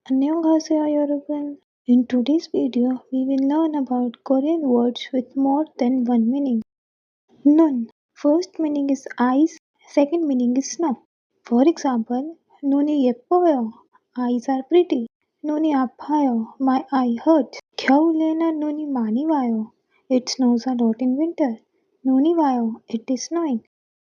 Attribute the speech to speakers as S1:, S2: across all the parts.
S1: 안녕하세요, 여러분. In today's video, we will learn about Korean words with more than one meaning. Nun. First meaning is eyes, second meaning is snow. For example, 눈이 예뻐요. Eyes are pretty. 눈이 아파요. My eye hurts. 겨울에는 눈이 많이 와요. It snows a lot in winter. 눈이 와요. It is snowing.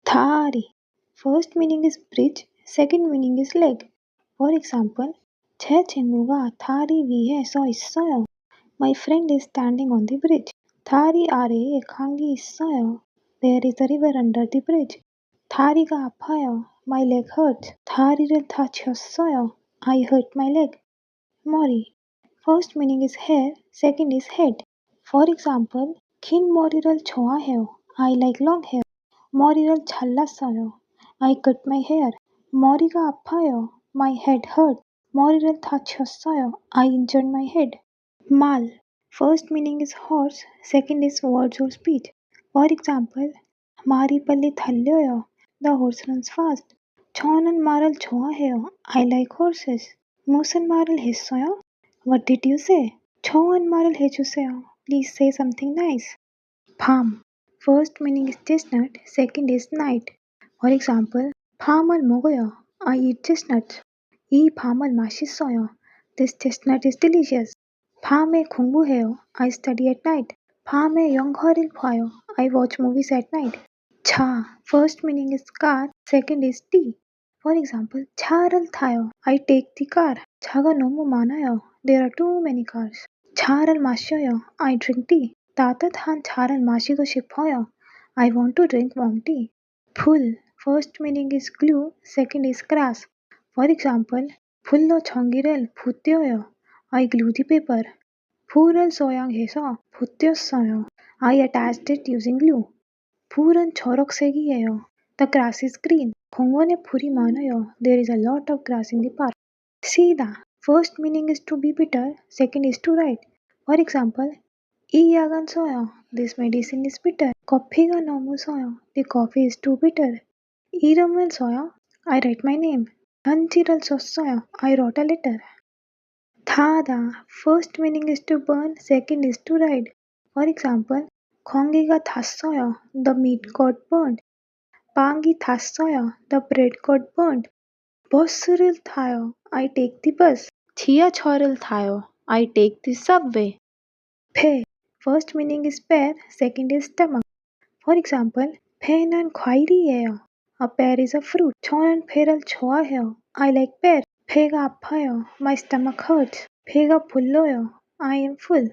S1: 다리. First meaning is bridge, second meaning is leg. For example, 제 친구가 다리 위에 서 있어요. My friend is standing on the bridge. 다리 아래에 강이 있어요. There is a river under the bridge. 다리가 아파요. My leg hurts. 다리를 다쳤어요. I hurt my leg. 머리. First meaning is hair, second is head. For example, 긴 머리를 좋아해요. I like long hair. 머리를 잘랐어요. I cut my hair. 머리가 아파요. My head hurt. 머리를 다쳤어요. I injured my head. 말. First meaning is horse, second is words or speech. For example, 말이 빨리 달려요. The horse runs fast. 저는 말을 좋아해요. I like horses. 무슨 말을 했어요? What did you say? 좋은 말을 해주세요. Please say something nice. 밤. First meaning is chestnut, second is night. For example, 밤을 먹어요. I eat chestnuts. 이 밤은 맛있어요. This chestnut is delicious. 밤에 공부해요. I study at night. 밤에 영화를 봐요. I watch movies at night. 차. First meaning is car, second is tea. For example, 차를 타요. I take the car. 차가 너무 많아요. There are too many cars. 차를 마셔요. I drink tea. 따뜻한 차를 마시고 싶어요. I want to drink warm tea. 풀. First meaning is glue, second is grass. For example, 풀로 전기를 붙여요. I glue the paper. 풀을 소양해서 붙였어요. I attached it using glue. 풀은 초록색이에요. The grass is green. 공원에 풀이 많아요. There is a lot of grass in the park. 시다. First meaning is to be bitter, second is to write. For example, 이 약은 써요. This medicine is bitter. 커피가 너무 써요. The coffee is too bitter. 이름을 써요. I write my name. 편지를 썼어요. I wrote a letter. tada. First meaning is to burn, second is to ride. For example, 공기가 탔어요. The meat got burned. 빵이 탔어요. The bread got burned. 버스를 타요. I take the bus. 지하철을 타요. I take the subway. 배. First meaning is pear, second is stomach. For example, 배는 과일이에요. A pear is a fruit. 저는 배를 좋아해요. I like pear. 배가 아파요. My stomach hurts. 배가 불러요. I am full.